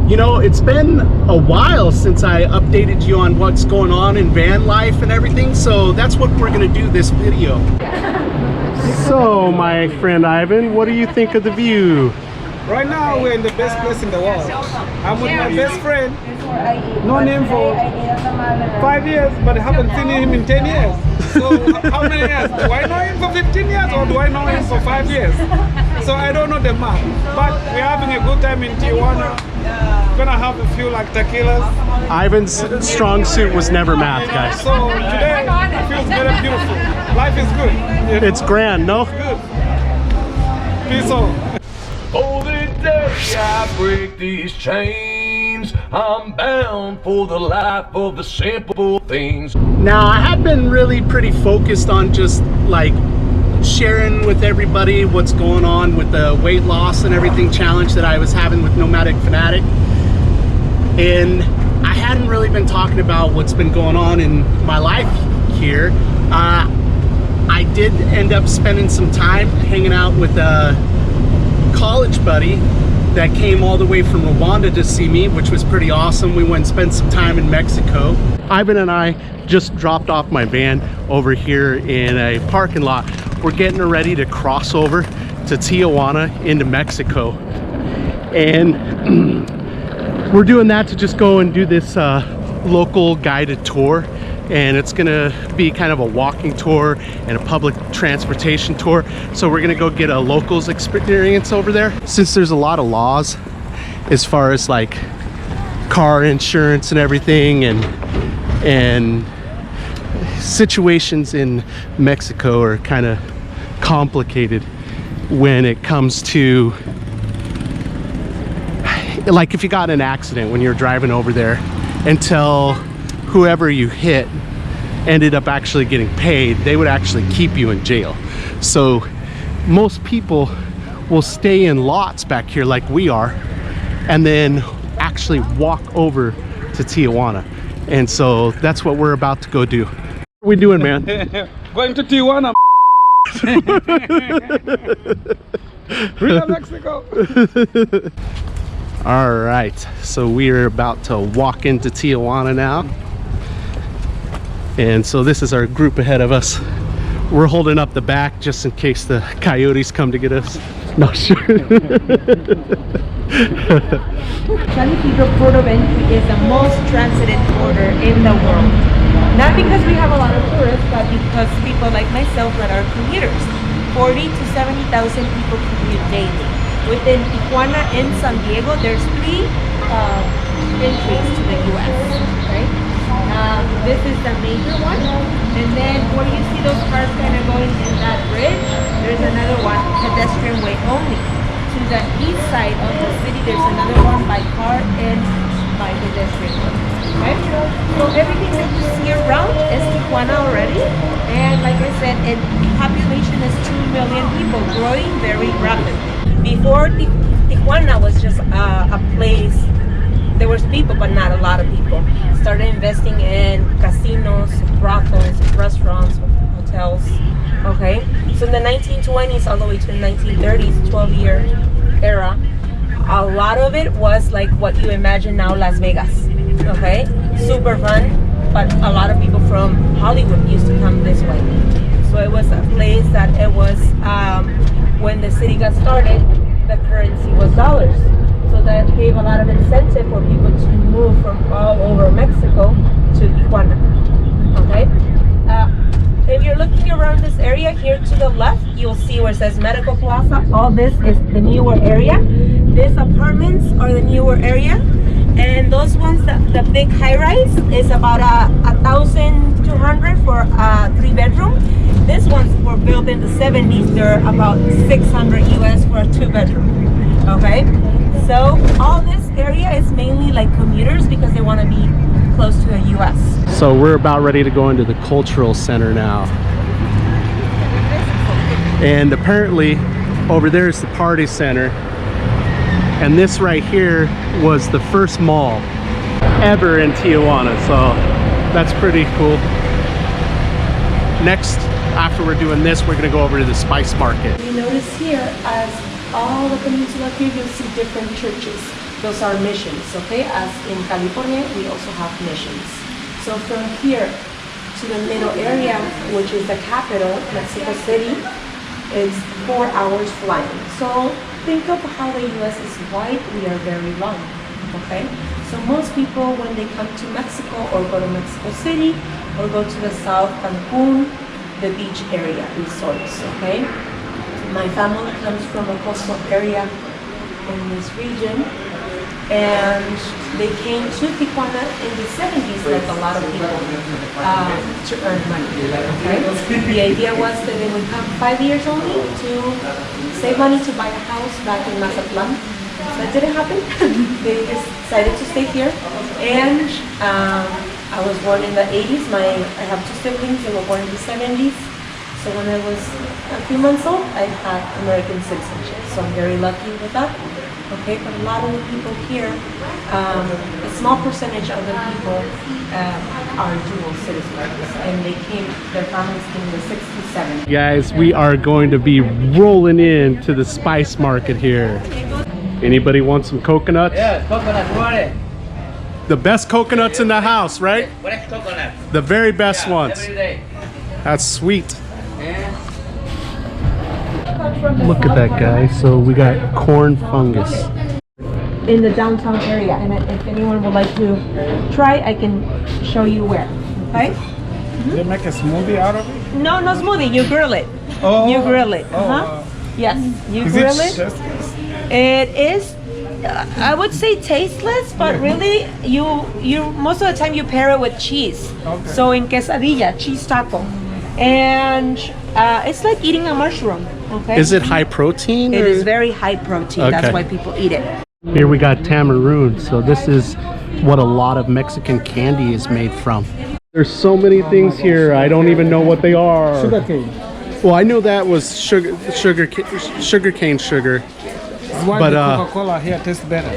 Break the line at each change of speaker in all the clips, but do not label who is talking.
You know, it's been a while since I updated you on what's going on in van life and everything, so that's what we're gonna do this video. So, my friend Ivan, what do you think of the view?
Right now, we're in the best place in the world. I'm with my best friend, known him for 5 years, but I haven't seen him in 10 years. So, how many years? Do I know him for 15 years or do I know him for 5 years? So, I don't know the map. But we're having a good time in Tijuana. Gonna have a few like tequilas.
Ivan's strong suit was never math, guys.
So, today, it feels very beautiful. Life is good. You know?
It's grand, no?
Good. Peace out.
For the day I break these chains, I'm bound for the life of the simple things.
Now, I have been really pretty focused on just like sharing with everybody what's going on with the weight loss and everything challenge that I was having with Nomadic Fanatic. And I hadn't really been talking about what's been going on in my life here. I did end up spending some time hanging out with a college buddy that came all the way from Rwanda to see me, which was pretty awesome. We went and spent some time in Mexico. Ivan and I just dropped off my van over here in a parking lot. We're getting ready to cross over to Tijuana into Mexico. And we're doing that to just go and do this local guided tour. And it's gonna be kind of a walking tour and a public transportation tour. So we're gonna go get a locals experience over there. Since there's a lot of laws as far as like car insurance and everything, and situations in Mexico are kind of complicated when it comes to, like, if you got in an accident when you're driving over there, until whoever you hit ended up actually getting paid, they would actually keep you in jail. So most people will stay in lots back here like we are, and then actually walk over to Tijuana. And so that's what we're about to go do. What are we doing, man?
Going to Tijuana. Viva Mexico.
All right, so we are about to walk into Tijuana now. And so this is our group ahead of us. We're holding up the back just in case the coyotes come to get us. No, sure.
San Isidro Port of Entry is the most transited border in the world. Not because we have a lot of tourists, but because people like myself that are commuters. 40 to 70,000 people commute daily. Within Tijuana and San Diego, there's 3 entries to the U.S. Right? This is the major one, and then where you see those cars kind of going in that bridge, there's another one, pedestrian way only. To the east side of the city, there's another one by car and by pedestrian way. Okay? So everything that you see around is Tijuana already, and like I said, the population is 2 million people, growing very rapidly. Before, Tijuana was just a place. There was people, but not a lot of people. Started investing in casinos, brothels, restaurants, hotels. Okay, so in the 1920s all the way to the 1930s, 12-year era, a lot of it was like what you imagine now, Las Vegas. Okay, super fun, but a lot of people from Hollywood used to come this way. So it was a place that it was, when the city got started, the currency was dollars. So that gave a lot of incentive for people to move from all over Mexico to Tijuana. Okay? If you're looking around this area here to the left, you'll see where it says Medical Plaza. All this is the newer area. These apartments are the newer area. And those ones, the big high-rise is about 1,200 for a 3-bedroom. These ones were built in the 70s. They're about 600 US for a 2-bedroom. Okay? So all this area is mainly like commuters because they want to be close to the US.
So we're about ready to go into the cultural center now. And apparently over there is the party center. And this right here was the first mall ever in Tijuana. So that's pretty cool. Next, after we're doing this, we're gonna go over to the spice market.
You notice here, as all the peninsula here, you'll see different churches. those are missions, okay? As in California, we also have missions. So from here to the middle area, which is the capital, Mexico City, it's 4 hours flying. So think of how the US is wide, we are very long, okay? So most people, when they come to Mexico or go to Mexico City or go to the south, Cancun, the beach area resorts, okay? My family comes from a coastal area in this region, and they came to Tijuana in the 70s, like a lot of people, to earn money, okay? The idea was that they would come 5 years only to save money to buy a house back in Mazatlan. That didn't happen. They decided to stay here, and I was born in the 80s. I have 2 siblings, they were born in the 70s. So when I was a few months old, I had American citizenship. So I'm very lucky with that. Okay, but a lot of the people here, a small percentage of the people are dual citizens, and their families came in the 60s, 70s.
Guys, we are going to be rolling into the spice market here. Anybody want some coconuts?
Yeah, coconut water.
The best coconuts in the house, right?
Fresh coconut.
The very best ones.
Every day.
That's sweet.
Yeah.
Look at that, guys. So we got corn fungus.
In the downtown area, and if anyone would like to try, I can show you where. Okay?
They make a smoothie out of it?
No, no smoothie. You grill it.
Oh.
You grill it.
Oh,
Yes, you
Is
grill
it
it.
just-
It is, I would say tasteless, but really, you most of the time you pair it with cheese.
Okay.
So in quesadilla, cheese taco, and it's like eating a mushroom. Okay.
Is it high protein?
It
or-
is very high protein. That's
Okay.
why people eat it.
Here we got tamarind. So this is what a lot of Mexican candy is made from. There's so many things here. I don't even know what they are.
Sugar cane.
Well, I knew that was sugar cane sugar.
That's why
But,
the Coca-Cola here tastes better.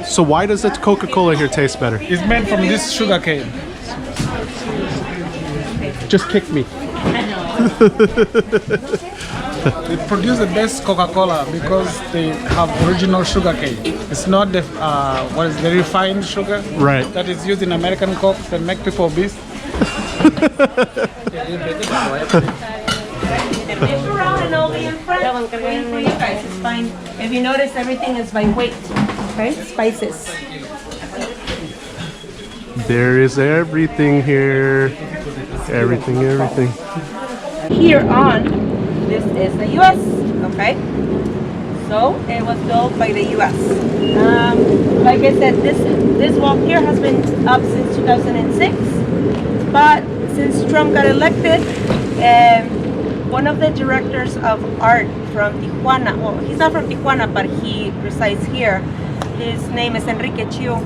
So why does the Coca-Cola here taste better?
It's made from this sugar cane.
Just kick me.
They produce the best Coca-Cola because they have original sugar cane. It's not the the refined sugar
Right.
that is used in American Coke that make people obese.
It's around and I'll be in front. Waiting for you guys. It's fine. If you notice, everything is by weight. Okay, spices.
There is everything here. Everything.
Here on, this is the U.S. Okay, so it was built by the U.S. Like I said, this wall here has been up since 2006, but since Trump got elected, one of the directors of art from Tijuana, well, he's not from Tijuana, but he resides here. His name is Enrique Chio.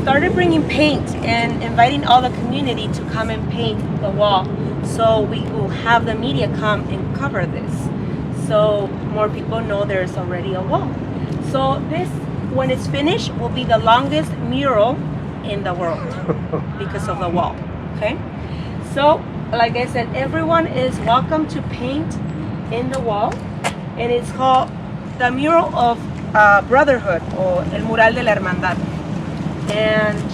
Started bringing paint and inviting all the community to come and paint the wall, so we will have the media come and cover this, so more people know there's already a wall. So this, when it's finished, will be the longest mural in the world because of the wall. Okay, so like I said, everyone is welcome to paint in the wall, and it's called the mural of brotherhood, or el mural de la hermandad. And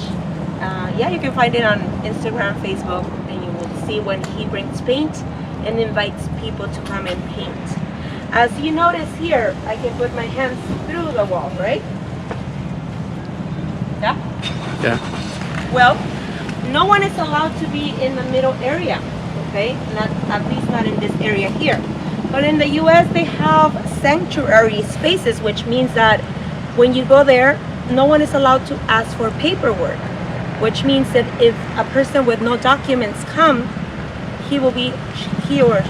yeah, you can find it on Instagram, Facebook, and you will see when he brings paint and invites people to come and paint. As you notice here, I can put my hands through the wall, right? Yeah?
Yeah.
Well, no one is allowed to be in the middle area, okay? At least not in this area here. But in the US, they have sanctuary spaces, which means that when you go there, no one is allowed to ask for paperwork, which means that if a person with no documents come, he or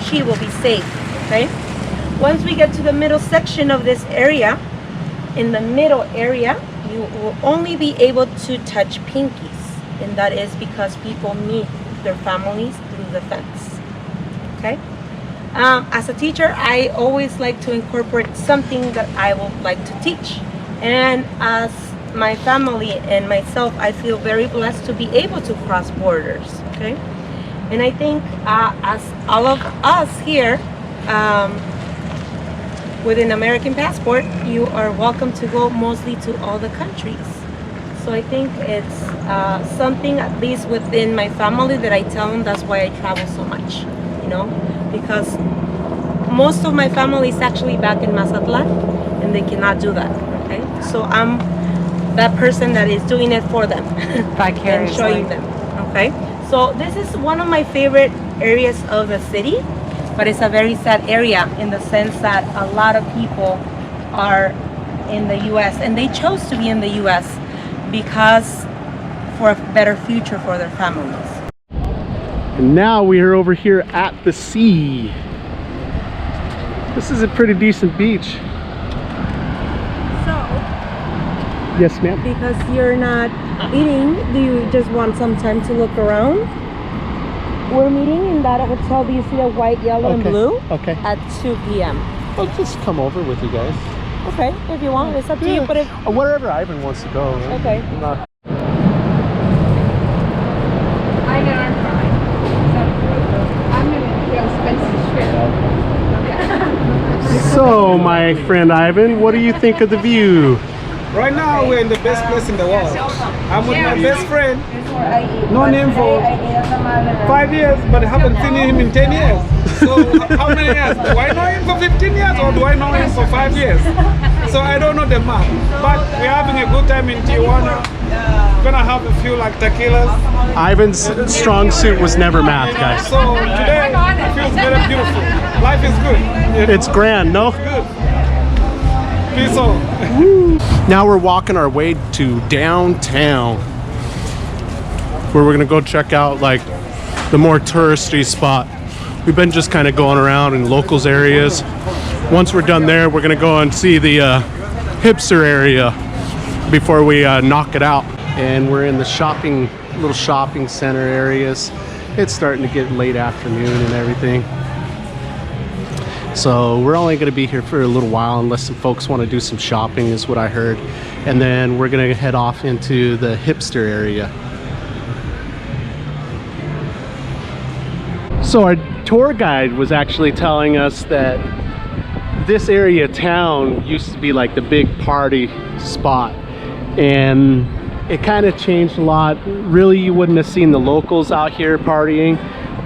she will be safe, okay? Once we get to the middle section of this area, in the middle area, you will only be able to touch pinkies, and that is because people meet their families through the fence, okay? As a teacher, I always like to incorporate something that I would like to teach. And as my family and myself, I feel very blessed to be able to cross borders, okay? And I think as all of us here, with an American passport, you are welcome to go mostly to all the countries. So I think it's something, at least within my family, that I tell them that's why I travel so much, you know, because most of my family is actually back in Mazatlan and they cannot do that, okay? So I'm that person that is doing it for them and showing them, okay? So this is one of my favorite areas of the city, but it's a very sad area in the sense that a lot of people are in the US and they chose to be in the US because for a better future for their families.
And now we are over here at the sea. This is a pretty decent beach.
So,
yes, ma'am.
because you're not eating, do you just want some time to look around? We're meeting in that hotel. Do you see the white, yellow, and blue?
Okay.
At 2 p.m.
I'll just come over with you guys.
Okay, if you want, it's up to you. But if
Wherever Ivan wants to go. Right?
okay.
I'm not...
I got our car. I'm gonna go Spencer's trip.
So, my friend Ivan, what do you think of the view?
Right now, we're in the best place in the world. I'm with my best friend. Known him for 5 years, but I haven't seen him in 10 years. So how many years? Do I know him for 15 years or do I know him for 5 years? So I don't know the map. But we're having a good time in Tijuana. Gonna have a few like tequilas.
Ivan's strong suit was never math, guys.
So today it feels very beautiful. Life is good.
It's grand, no?
Good. Peace out.
Now we're walking our way to downtown, where we're gonna go check out like the more touristy spot. We've been just kind of going around in locals areas. Once we're done there, we're gonna go and see the hipster area before we knock it out. And we're in the little shopping center areas. It's starting to get late afternoon and everything. So we're only going to be here for a little while unless some folks want to do some shopping, is what I heard. And then we're going to head off into the hipster area. So our tour guide was actually telling us that this area of town used to be like the big party spot. And it kind of changed a lot. Really, you wouldn't have seen the locals out here partying,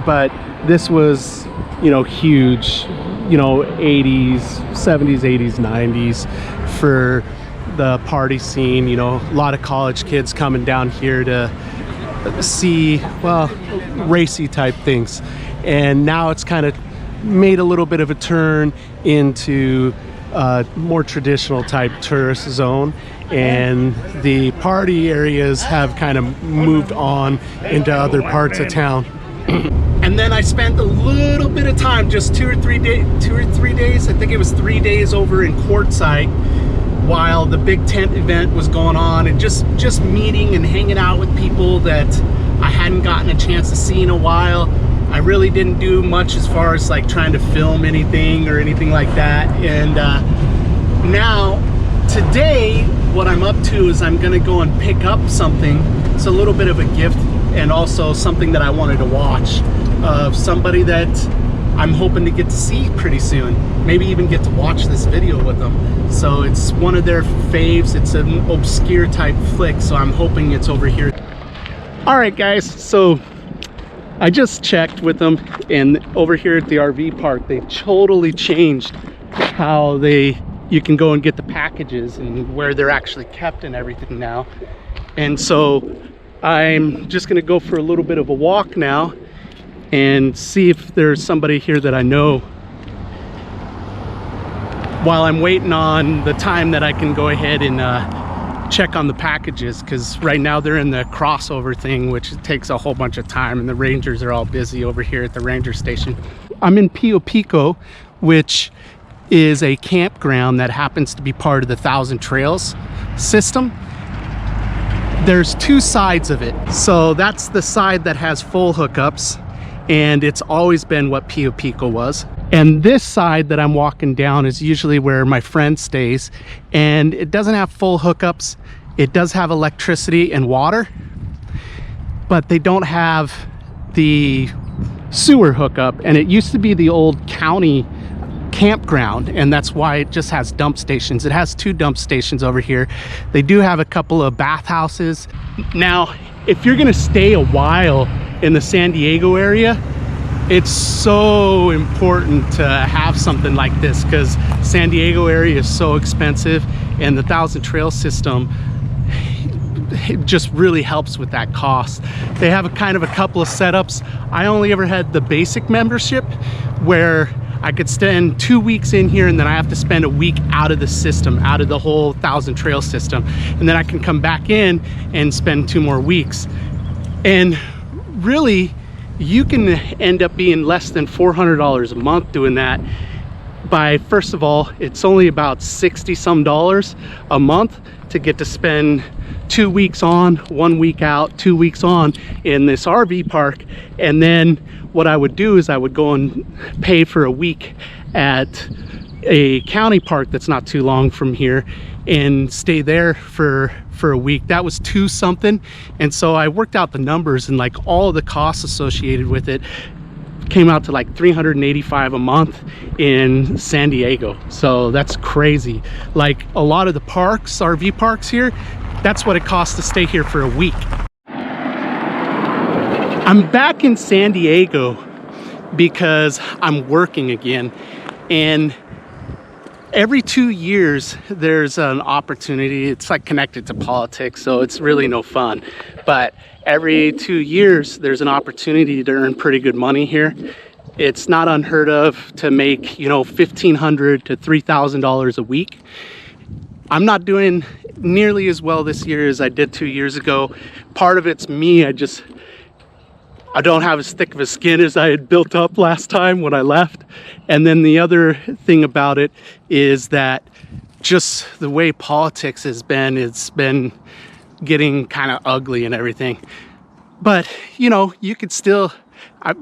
but this was, you know, huge. You know, 80s, 70s, 80s, 90s for the party scene. You know, a lot of college kids coming down here to see, well, racy type things. And now it's kind of made a little bit of a turn into a more traditional type tourist zone. And the party areas have kind of moved on into other parts of town. And then I spent a little bit of time, just 2 or 3 days, I think it was 3 days over in Quartzsite while the big tent event was going on, and just meeting and hanging out with people that I hadn't gotten a chance to see in a while. I really didn't do much as far as like trying to film anything or anything like that. And now today what I'm up to is I'm gonna go and pick up something. It's a little bit of a gift and also something that I wanted to watch of somebody that I'm hoping to get to see pretty soon. Maybe even get to watch this video with them. So it's one of their faves. It's an obscure type flick, so I'm hoping it's over here. All right, guys, so I just checked with them, and over here at the RV park, they totally changed how you can go and get the packages and where they're actually kept and everything now. And so I'm just gonna go for a little bit of a walk now and see if there's somebody here that I know while I'm waiting on the time that I can go ahead and check on the packages, because right now they're in the crossover thing, which takes a whole bunch of time, and the rangers are all busy over here at the ranger station. I'm in Pio Pico, which is a campground that happens to be part of the 1,000 Trails system. There's two sides of it. So that's the side that has full hookups, and it's always been what Pio Pico was. And this side that I'm walking down is usually where my friend stays, and it doesn't have full hookups. It does have electricity and water, but they don't have the sewer hookup. And it used to be the old county campground, and that's why it just has dump stations. It has 2 dump stations over here. They do have a couple of bathhouses. Now, if you're gonna stay a while in the San Diego area, it's so important to have something like this, because San Diego area is so expensive, and the Thousand Trail system, it just really helps with that cost. They have a kind of a couple of setups. I only ever had the basic membership, where I could spend 2 weeks in here, and then I have to spend a week out of the system, out of the whole Thousand Trail system, and then I can come back in and spend 2 more weeks. And really, you can end up being less than $400 a month doing that. By, first of all, it's only about $60 some a month to get to spend 2 weeks on, 1 week out, 2 weeks on in this RV park. And then what I would do is I would go and pay for a week at a county park that's not too long from here and stay there for a week. That was $2 something. And so I worked out the numbers, and like all of the costs associated with it came out to like $385 a month in San Diego. So that's crazy. Like a lot of the parks, RV parks here, that's what it costs to stay here for a week. I'm back in San Diego because I'm working again, and every 2 years there's an opportunity. It's like connected to politics, so it's really no fun, but every 2 years there's an opportunity to earn pretty good money here. It's not unheard of to make, you know, $1,500 to $3,000 a week. I'm not doing nearly as well this year as I did 2 years ago. Part of it's me. I don't have as thick of a skin as I had built up last time when I left. And then the other thing about it is that just the way politics has been, it's been getting kind of ugly and everything. But, you know, you could still,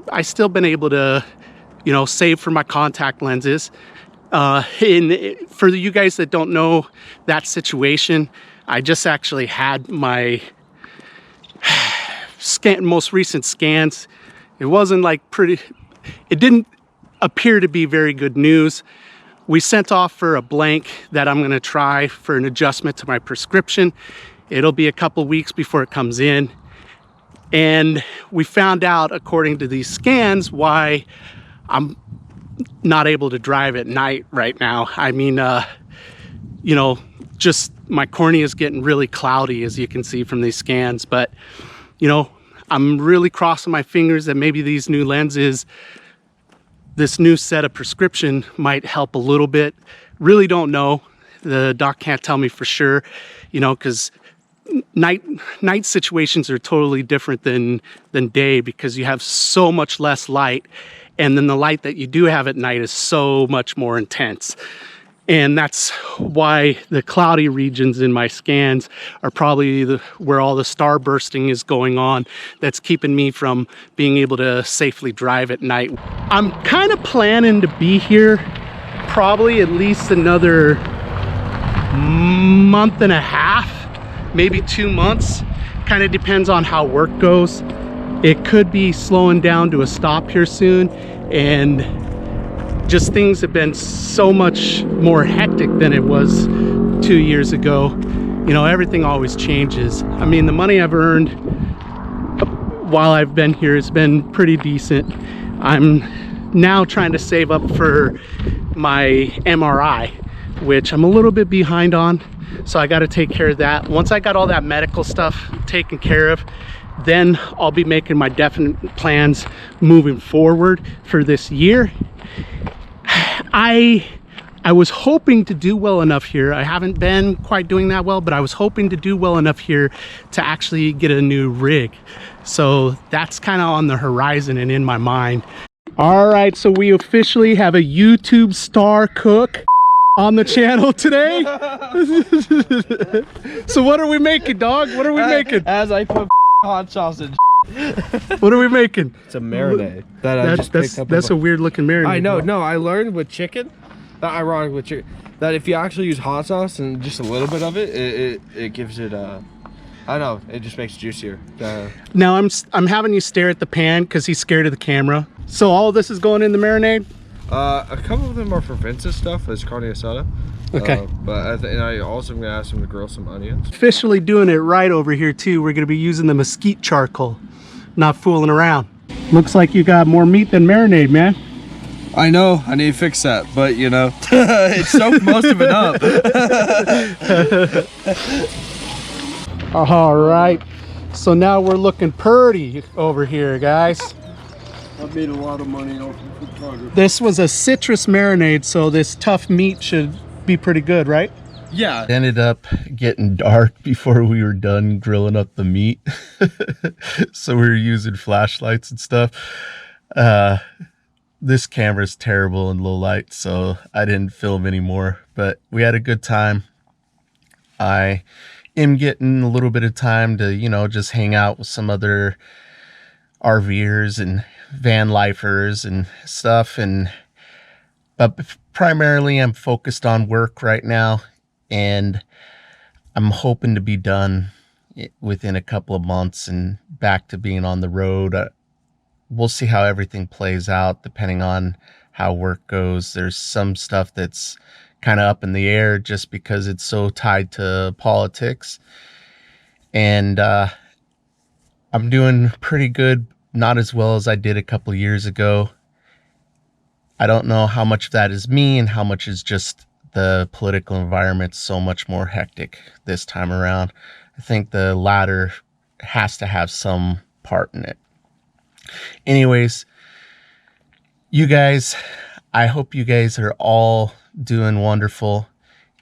I still been able to, you know, save for my contact lenses. For you guys that don't know that situation, I just actually had my most recent scans. It wasn't like it didn't appear to be very good news. We sent off for a blank that I'm gonna try for an adjustment to my prescription. It'll be a couple weeks before it comes in. And we found out, according to these scans, why I'm not able to drive at night right now. I mean, you know, just my cornea is getting really cloudy, as you can see from these scans. But, you know, I'm really crossing my fingers that maybe these new lenses, this new set of prescription might help a little bit. Really don't know. The doc can't tell me for sure, you know, because night situations are totally different than day, because you have so much less light, and then the light that you do have at night is so much more intense. And that's why the cloudy regions in my scans are probably where all the star bursting is going on. That's keeping me from being able to safely drive at night. I'm kind of planning to be here probably at least another month and a half, maybe 2 months. Kind of depends on how work goes. It could be slowing down to a stop here soon, and just things have been so much more hectic than it was 2 years ago. You know, everything always changes. I mean, the money I've earned while I've been here has been pretty decent. I'm now trying to save up for my MRI, which I'm a little bit behind on, so I got to take care of that. Once I got all that medical stuff taken care of, then I'll be making my definite plans moving forward for this year. I was hoping to do well enough here. I haven't been quite doing that well, but I was hoping to do well enough here to actually get a new rig. So that's kind of on the horizon and in my mind. All right, so we officially have a YouTube star cook on the channel today. So what are we making, dog? What are we making?
As I put hot sauce in.
What are we making?
It's a marinade that I just picked up.
That's a weird looking marinade.
I know. No, I learned with chicken. Ironic with chicken, that if you actually use hot sauce and just a little bit of it, it gives it I know, it just makes it juicier.
Now I'm having you stare at the pan because he's scared of the camera. So all of this is going in the marinade?
A couple of them are for Vince's stuff as carne asada.
Okay.
And I also am gonna ask him to grill some onions.
Officially doing it right over here too. We're gonna be using the mesquite charcoal, not fooling around. Looks like you got more meat than marinade, man.
I know, I need to fix that, but you know, it soaked most of it up.
All right, so now we're looking pretty over here, guys.
I've made a lot of money off of photography.
This was a citrus marinade, so this tough meat should be pretty good, right?
Yeah.
It ended up getting dark before we were done grilling up the meat. So we were using flashlights and stuff. This camera's terrible in low light, so I didn't film anymore, but we had a good time. I am getting a little bit of time to, you know, just hang out with some other RVers and van lifers and stuff, but primarily I'm focused on work right now, and I'm hoping to be done within a couple of months and back to being on the road. We'll see how everything plays out depending on how work goes. There's some stuff that's kind of up in the air just because it's so tied to politics, and I'm doing pretty good, not as well as I did a couple of years ago. I don't know how much of that is me and how much is just the political environment so much more hectic this time around. I think the latter has to have some part in it. Anyways, you guys, I hope you guys are all doing wonderful,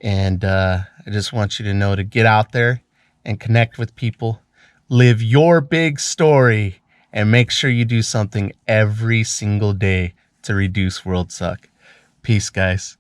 and I just want you to know to get out there and connect with people, live your big story, and make sure you do something every single day to reduce world suck. Peace, guys.